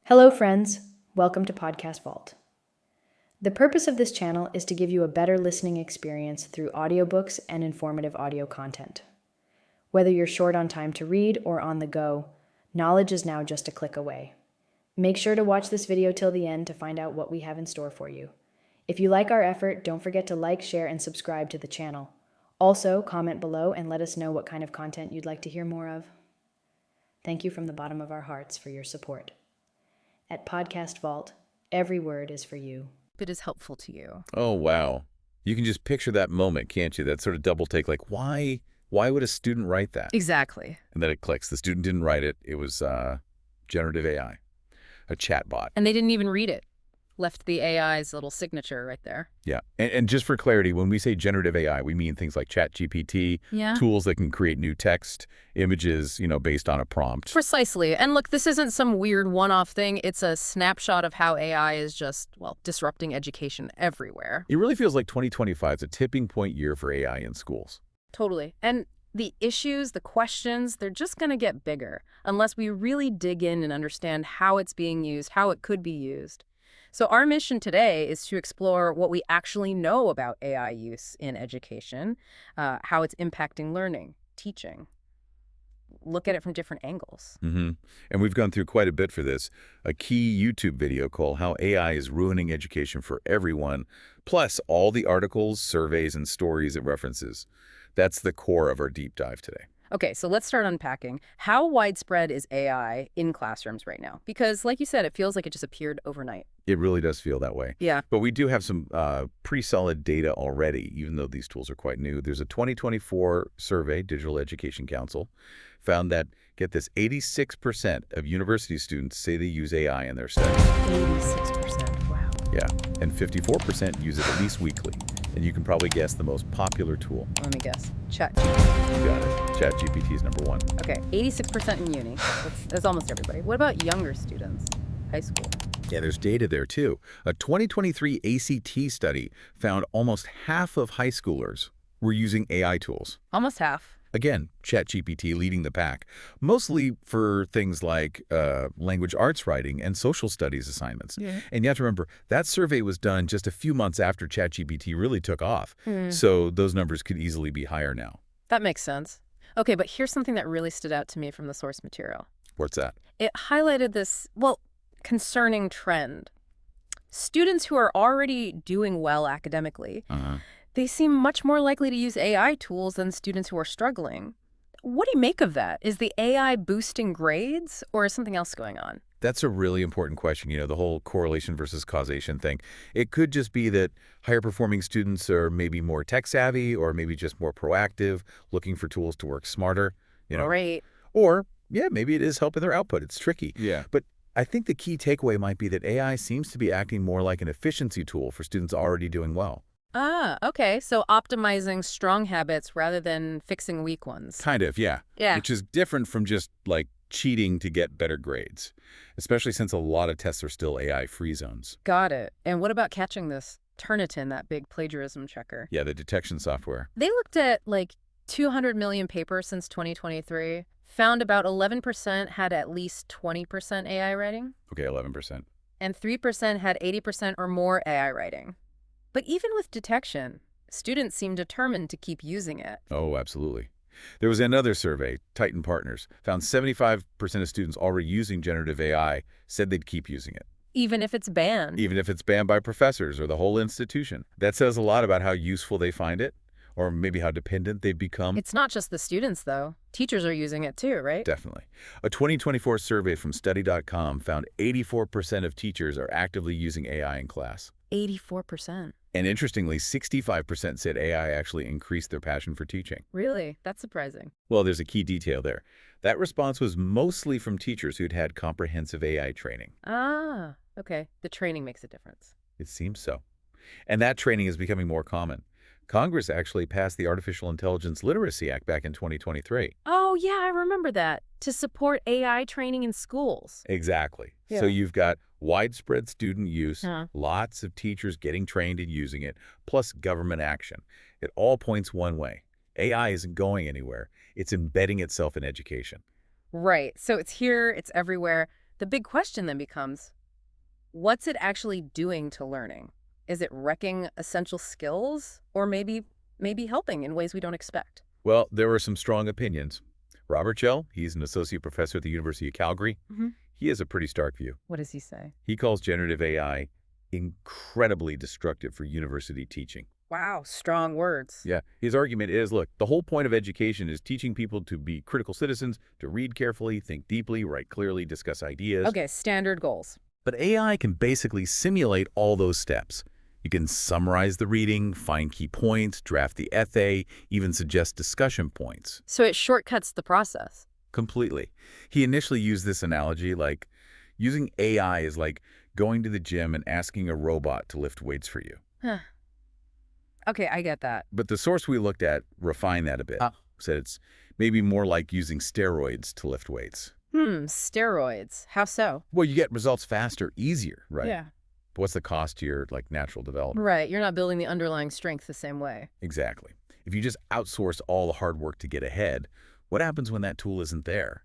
Hello, friends. Welcome to Podcast Vault. The purpose of this channel is to give you a better listening experience through audiobooks and informative audio content. Whether you're short on time to read or on the go, knowledge is now just a click away. Make sure to watch this video till the end to find out what we have in store for you. If you like our effort, don't forget to like, share, and subscribe to the channel. Also, comment below and let us know what kind of content you'd like to hear more of. Thank you from the bottom of our hearts for your support. At Podcast Vault, every word is for you. It is helpful to you. Oh, wow. You can just picture that moment, can't you? That sort of double take, like, why would a student write that? Exactly. And then it clicks. The student didn't write it. It was generative AI, a chat bot. And they didn't even read it. Left the AI's little signature right there. Yeah. And just for clarity, when we say generative AI, we mean things like ChatGPT, tools that can create new text, images, based on a prompt. Precisely. And look, this isn't some weird one-off thing. It's a snapshot of how AI is just, disrupting education everywhere. It really feels like 2025 is a tipping point year for AI in schools. Totally. And the issues, the questions, they're just going to get bigger unless we really dig in and understand how it's being used, how it could be used. So our mission today is to explore what we actually know about AI use in education, how it's impacting learning, teaching. Look at it from different angles. And we've gone through quite a bit for this. A key YouTube video called How AI is Ruining Education for Everyone, plus all the articles, surveys, and stories it references. That's the core of our deep dive today. Okay, so let's start unpacking. How widespread is AI in classrooms right now? Because, like you said, it feels like it just appeared overnight. It really does feel that way. Yeah. But we do have some pretty solid data already, even though these tools are quite new. There's a 2024 survey, Digital Education Council, found that, get this, 86% of university students say they use AI in their studies. 86%, wow. Yeah, and 54% use it at least weekly. And you can probably guess the most popular tool. Let me guess. ChatGPT. You got it. ChatGPT is number one. Okay, 86% in uni. That's almost everybody. What about younger students? High school? Yeah, there's data there, too. A 2023 ACT study found almost half of high schoolers were using AI tools. Almost half. Again, ChatGPT leading the pack, mostly for things like language arts writing and social studies assignments. Yeah. And you have to remember, that survey was done just a few months after ChatGPT really took off. So those numbers could easily be higher now. That makes sense. Okay, but here's something that really stood out to me from the source material. What's that? It highlighted this, concerning trend. Students who are already doing well academically, they seem much more likely to use AI tools than students who are struggling. What do you make of that? Is the AI boosting grades, or is something else going on? That's a really important question, the whole correlation versus causation thing. It could just be that higher performing students are maybe more tech savvy or maybe just more proactive, looking for tools to work smarter. Right. Or, maybe it is helping their output. It's tricky. Yeah. But I think the key takeaway might be that AI seems to be acting more like an efficiency tool for students already doing well. Ah, okay. So optimizing strong habits rather than fixing weak ones. Kind of, yeah. Yeah. Which is different from just, cheating to get better grades, especially since a lot of tests are still AI-free zones. Got it. And what about catching this Turnitin, that big plagiarism checker? Yeah, the detection software. They looked at, 200 million papers since 2023, found about 11% had at least 20% AI writing. Okay, 11%. And 3% had 80% or more AI writing. But even with detection, students seem determined to keep using it. Oh, absolutely. There was another survey, Titan Partners, found 75% of students already using generative AI said they'd keep using it. Even if it's banned. Even if it's banned by professors or the whole institution. That says a lot about how useful they find it, or maybe how dependent they've become. It's not just the students, though. Teachers are using it too, right? Definitely. A 2024 survey from Study.com found 84% of teachers are actively using AI in class. 84%. And interestingly, 65% said AI actually increased their passion for teaching. Really? That's surprising. Well, there's a key detail there. That response was mostly from teachers who'd had comprehensive AI training. Ah, okay. The training makes a difference. It seems so. And that training is becoming more common. Congress actually passed the Artificial Intelligence Literacy Act back in 2023. Oh, yeah, I remember that. To support AI training in schools. Exactly. Yeah. So you've got widespread student use, lots of teachers getting trained and using it, plus government action. It all points one way. AI isn't going anywhere. It's embedding itself in education. Right. So it's here, it's everywhere. The big question then becomes, what's it actually doing to learning? Is it wrecking essential skills or maybe helping in ways we don't expect? Well, there were some strong opinions. Robert Gell, he's an associate professor at the University of Calgary. He has a pretty stark view. What does he say? He calls generative AI incredibly destructive for university teaching. Wow, strong words. Yeah, his argument is, look, the whole point of education is teaching people to be critical citizens, to read carefully, think deeply, write clearly, discuss ideas. Okay, standard goals. But AI can basically simulate all those steps. You can summarize the reading, find key points, draft the essay, even suggest discussion points. So it shortcuts the process. Completely. He initially used this analogy like using AI is like going to the gym and asking a robot to lift weights for you. Huh. Okay, I get that. But the source we looked at refined that a bit. Said it's maybe more like using steroids to lift weights. Steroids. How so? Well, you get results faster, easier, right? Yeah. But what's the cost to your natural development? Right, you're not building the underlying strength the same way. Exactly. If you just outsource all the hard work to get ahead, what happens when that tool isn't there?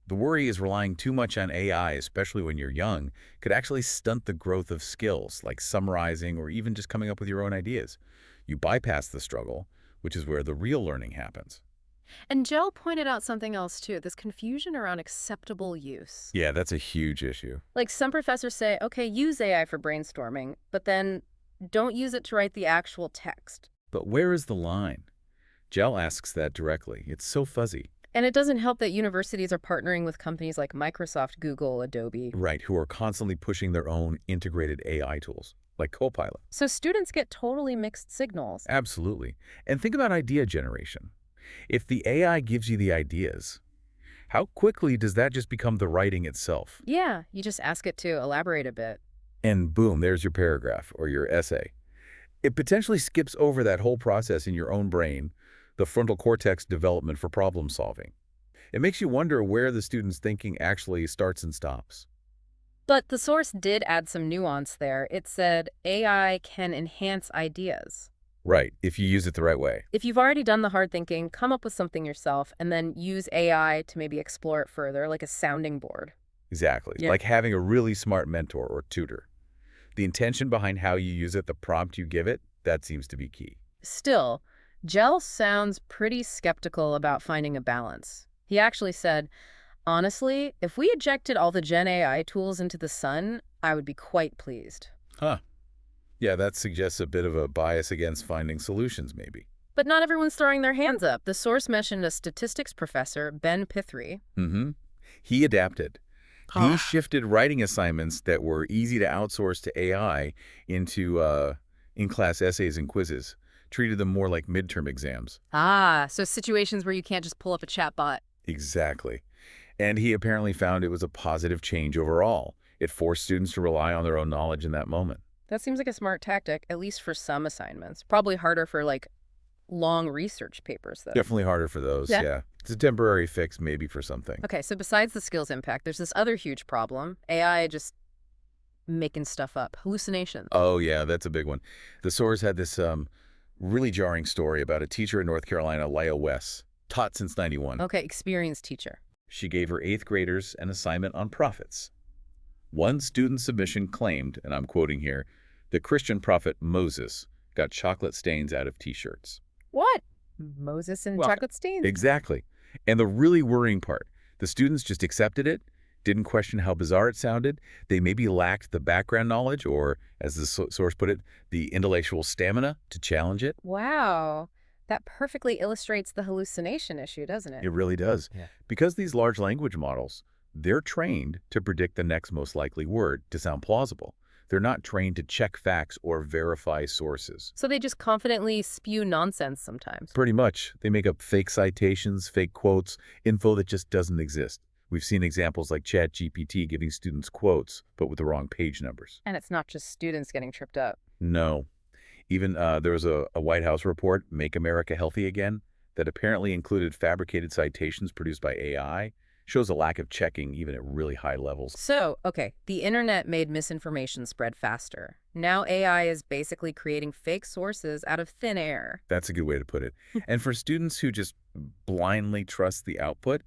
The worry is relying too much on AI, especially when you're young, could actually stunt the growth of skills like summarizing or even just coming up with your own ideas. You bypass the struggle, which is where the real learning happens. And Gell pointed out something else too, this confusion around acceptable use. Yeah, that's a huge issue. Like some professors say, okay, use AI for brainstorming, but then don't use it to write the actual text. But where is the line? Gell asks that directly. It's so fuzzy. And it doesn't help that universities are partnering with companies like Microsoft, Google, Adobe. Right, who are constantly pushing their own integrated AI tools, like Copilot. So students get totally mixed signals. Absolutely. And think about idea generation. If the AI gives you the ideas, how quickly does that just become the writing itself? Yeah, you just ask it to elaborate a bit. And boom, there's your paragraph or your essay. It potentially skips over that whole process in your own brain, the frontal cortex development for problem solving. It makes you wonder where the student's thinking actually starts and stops. But the source did add some nuance there. It said AI can enhance ideas. Right, if you use it the right way. If you've already done the hard thinking, come up with something yourself and then use AI to maybe explore it further, like a sounding board. Exactly, Yeah. like having a really smart mentor or tutor. The intention behind how you use it, the prompt you give it, that seems to be key. Still, Gell sounds pretty skeptical about finding a balance. He actually said, honestly, if we ejected all the Gen AI tools into the sun, I would be quite pleased. Huh. Yeah, that suggests a bit of a bias against finding solutions, maybe. But not everyone's throwing their hands up. The source mentioned a statistics professor, Ben Pithry. He adapted. He shifted writing assignments that were easy to outsource to AI into in-class essays and quizzes, treated them more like midterm exams. So situations where you can't just pull up a chatbot. Exactly. And he apparently found it was a positive change overall. It forced students to rely on their own knowledge in that moment. That seems like a smart tactic, at least for some assignments. Probably harder for, long research papers, though. Definitely harder for those, yeah. It's a temporary fix maybe for something. Okay, so besides the skills impact, there's this other huge problem. AI just making stuff up. Hallucinations. Oh, yeah, that's a big one. The source had this really jarring story about a teacher in North Carolina, Leah West, taught since '91. Okay, experienced teacher. She gave her 8th graders an assignment on prophets. One student submission claimed, and I'm quoting here, the Christian prophet Moses got chocolate stains out of T-shirts. What? Moses and chocolate stains? Exactly. And the really worrying part, the students just accepted it, didn't question how bizarre it sounded. They maybe lacked the background knowledge or, as the source put it, the intellectual stamina to challenge it. Wow. That perfectly illustrates the hallucination issue, doesn't it? It really does. Yeah. Because these large language models, they're trained to predict the next most likely word to sound plausible. They're not trained to check facts or verify sources. So they just confidently spew nonsense sometimes. Pretty much. They make up fake citations, fake quotes, info that just doesn't exist. We've seen examples like ChatGPT giving students quotes, but with the wrong page numbers. And it's not just students getting tripped up. No. Even there was a White House report, Make America Healthy Again, that apparently included fabricated citations produced by AI. Shows a lack of checking even at really high levels. So, okay, the internet made misinformation spread faster. Now AI is basically creating fake sources out of thin air. That's a good way to put it. And for students who just blindly trust the output,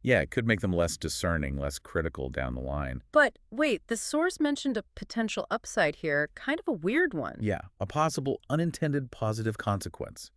Yeah, it could make them less discerning, less critical down the line. But wait, the source mentioned a potential upside here, kind of a weird one. Yeah, a possible unintended positive consequence.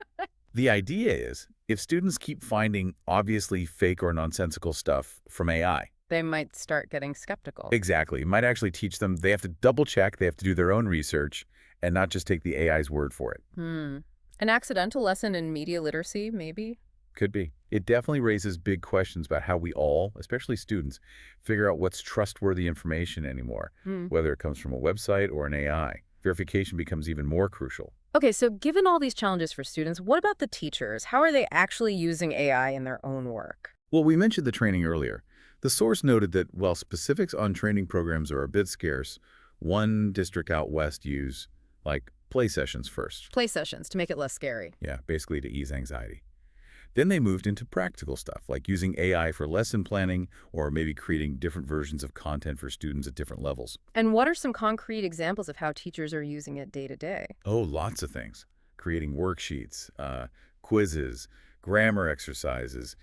The idea is, if students keep finding obviously fake or nonsensical stuff from AI, They might start getting skeptical. exactly, it might actually teach them they have to double-check, they have to do their own research, and not just take the AI's word for it. An accidental lesson in media literacy, maybe? Could be. It definitely raises big questions about how we all, especially students, figure out what's trustworthy information anymore, whether it comes from a website or an AI. Verification becomes even more crucial. Okay, so given all these challenges for students, what about the teachers? How are they actually using AI in their own work? Well, we mentioned the training earlier. The source noted that while specifics on training programs are a bit scarce, one district out west used, like, play sessions first. Play sessions to make it less scary. Yeah, basically to ease anxiety. Then they moved into practical stuff, like using AI for lesson planning or maybe creating different versions of content for students at different levels. And what are some concrete examples of how teachers are using it day to day? Oh, lots of things. Creating worksheets, quizzes, grammar exercises,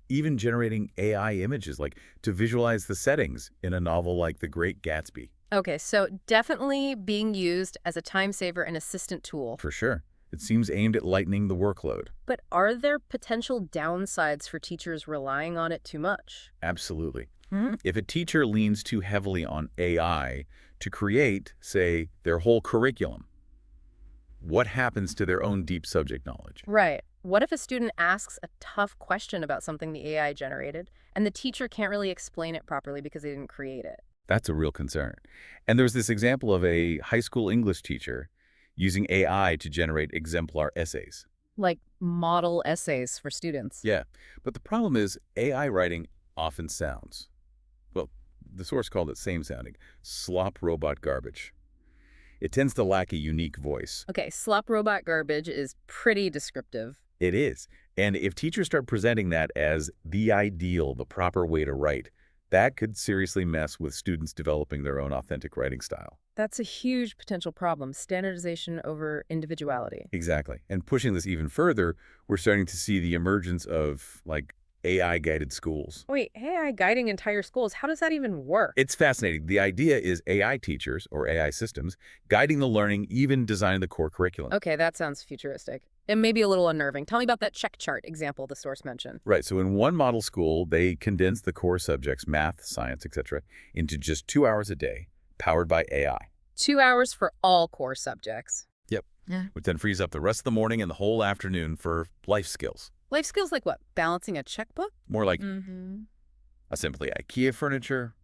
even generating AI images, like to visualize the settings in a novel like The Great Gatsby. Okay, so definitely being used as a time saver and assistant tool. For sure. It seems aimed at lightening the workload. But are there potential downsides for teachers relying on it too much? Absolutely. If a teacher leans too heavily on AI to create, say, their whole curriculum, what happens to their own deep subject knowledge? Right. What if a student asks a tough question about something the AI generated, and the teacher can't really explain it properly because they didn't create it? That's a real concern. And there's this example of a high school English teacher using AI to generate exemplar essays. Like model essays for students. Yeah, but the problem is AI writing often sounds, well, the source called it same-sounding, slop robot garbage. It tends to lack a unique voice. Okay, slop robot garbage is pretty descriptive. It is. And if teachers start presenting that as the ideal, the proper way to write, that could seriously mess with students developing their own authentic writing style. That's a huge potential problem, standardization over individuality. Exactly. And pushing this even further, we're starting to see the emergence of, like, AI-guided schools. Wait, AI guiding entire schools, how does that even work? It's fascinating. The idea is AI teachers, or AI systems, guiding the learning, even designing the core curriculum. Okay, that sounds futuristic. It may be a little unnerving. Tell me about that check chart example the source mentioned. Right. So in one model school, they condensed the core subjects, math, science, etc., into just 2 hours a day, powered by AI. 2 hours for all core subjects. Yep. Yeah. Which then frees up the rest of the morning and the whole afternoon for life skills. Life skills like what? Balancing a checkbook? More like assembly IKEA furniture,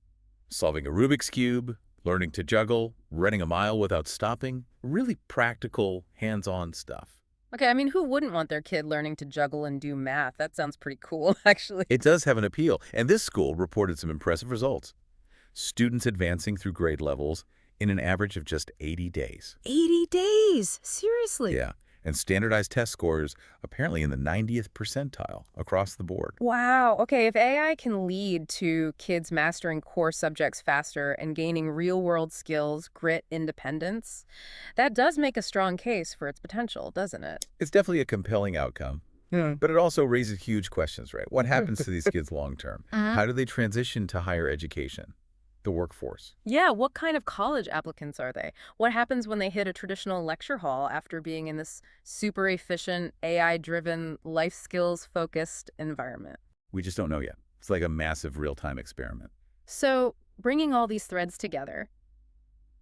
solving a Rubik's Cube, learning to juggle, running a mile without stopping. Really practical, hands-on stuff. Okay, I mean, who wouldn't want their kid learning to juggle and do math? That sounds pretty cool, actually. It does have an appeal, and this school reported some impressive results. Students advancing through grade levels in an average of just 80 days. 80 days? Seriously? Yeah, and standardized test scores apparently in the 90th percentile across the board. Wow. Okay, if AI can lead to kids mastering core subjects faster and gaining real-world skills, grit, independence, that does make a strong case for its potential, doesn't it? It's definitely a compelling outcome, but it also raises huge questions, right? What happens to these kids long term? How do they transition to higher education, the workforce? Yeah, what kind of college applicants are they? What happens when they hit a traditional lecture hall after being in this super efficient, AI-driven, life skills-focused environment? We just don't know yet. It's like a massive real-time experiment. So, bringing all these threads together,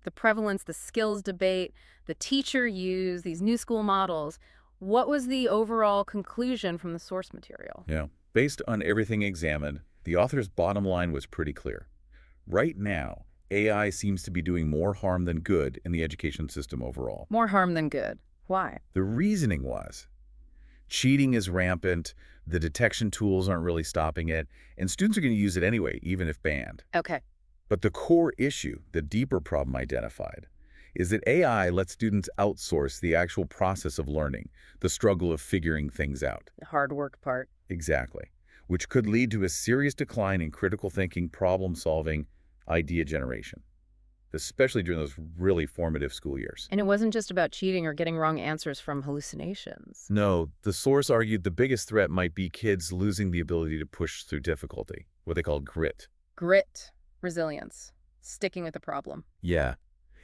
the prevalence, the skills debate, the teacher use, these new school models, what was the overall conclusion from the source material? Yeah. Based on everything examined, the author's bottom line was pretty clear. Right now, AI seems to be doing more harm than good in the education system overall. More harm than good. Why? The reasoning was cheating is rampant, the detection tools aren't really stopping it, and students are going to use it anyway, even if banned. Okay. But the core issue, the deeper problem identified, is that AI lets students outsource the actual process of learning, the struggle of figuring things out. The hard work part. Exactly. Which could lead to a serious decline in critical thinking, problem-solving, idea generation. especially during those really formative school years. And it wasn't just about cheating or getting wrong answers from hallucinations. No, the source argued the biggest threat might be kids losing the ability to push through difficulty, what they call grit. Grit, resilience, sticking with the problem. Yeah.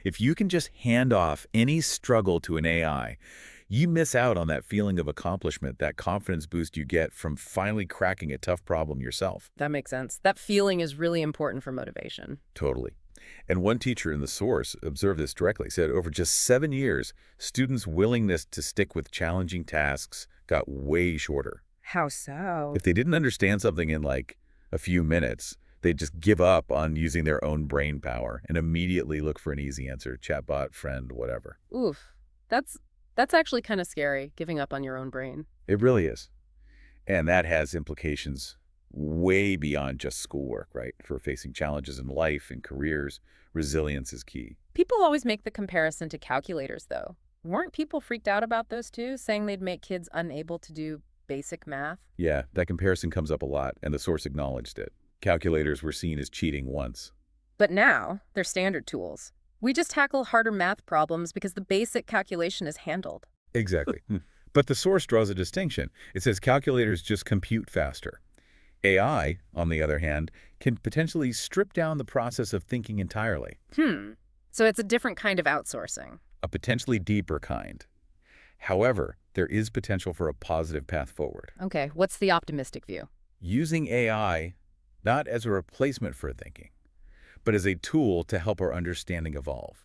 If you can just hand off any struggle to an AI, you miss out on that feeling of accomplishment, that confidence boost you get from finally cracking a tough problem yourself. That makes sense. That feeling is really important for motivation. Totally. And one teacher in the source observed this directly, said over just 7 years, students' willingness to stick with challenging tasks got way shorter. How so? If they didn't understand something in like a few minutes, they'd just give up on using their own brain power and immediately look for an easy answer, chatbot, friend, whatever. Oof. That's actually kind of scary, giving up on your own brain. It really is. And that has implications way beyond just schoolwork, right? For facing challenges in life and careers, resilience is key. People always make the comparison to calculators, though. Weren't people freaked out about those too, saying they'd make kids unable to do basic math? Yeah, that comparison comes up a lot, and the source acknowledged it. Calculators were seen as cheating once. But now, they're standard tools. We just tackle harder math problems because the basic calculation is handled. Exactly. But the source draws a distinction. It says calculators just compute faster. AI, on the other hand, can potentially strip down the process of thinking entirely. So it's a different kind of outsourcing. A potentially deeper kind. However, there is potential for a positive path forward. Okay, what's the optimistic view? Using AI not as a replacement for thinking, but as a tool to help our understanding evolve.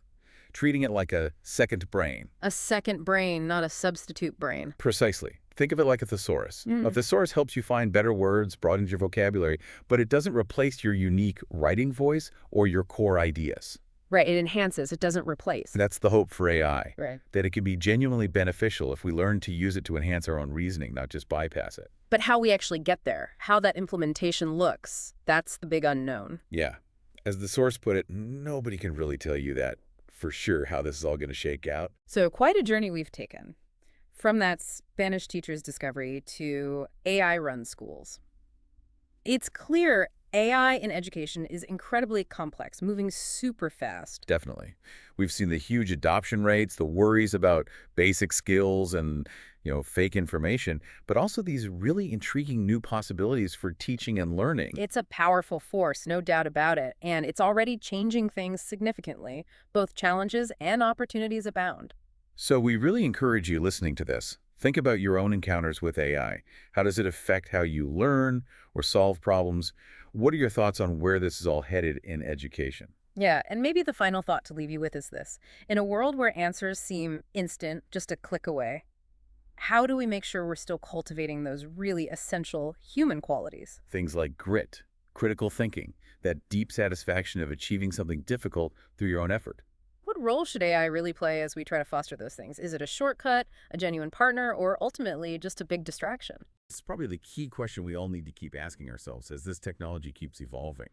Treating it like a second brain. A second brain, not a substitute brain. Precisely. Think of it like a thesaurus. A thesaurus helps you find better words, broadens your vocabulary, but it doesn't replace your unique writing voice or your core ideas. Right, it enhances, it doesn't replace. That's the hope for AI. Right. That it can be genuinely beneficial if we learn to use it to enhance our own reasoning, not just bypass it. But how we actually get there, how that implementation looks, that's the big unknown. Yeah. As the source put it, nobody can really tell you that for sure how this is all going to shake out. So quite a journey we've taken. From that Spanish teacher's discovery to AI-run schools. It's clear AI in education is incredibly complex, moving super fast. Definitely. We've seen the huge adoption rates, the worries about basic skills and, fake information, but also these really intriguing new possibilities for teaching and learning. It's a powerful force, no doubt about it, and it's already changing things significantly. Both challenges and opportunities abound. So we really encourage you listening to this. Think about your own encounters with AI. How does it affect how you learn or solve problems? What are your thoughts on where this is all headed in education? Yeah, and maybe the final thought to leave you with is this. In a world where answers seem instant, just a click away, how do we make sure we're still cultivating those really essential human qualities? Things like grit, critical thinking, that deep satisfaction of achieving something difficult through your own effort. What role should AI really play as we try to foster those things? Is it a shortcut, a genuine partner, or ultimately just a big distraction? It's probably the key question we all need to keep asking ourselves as this technology keeps evolving.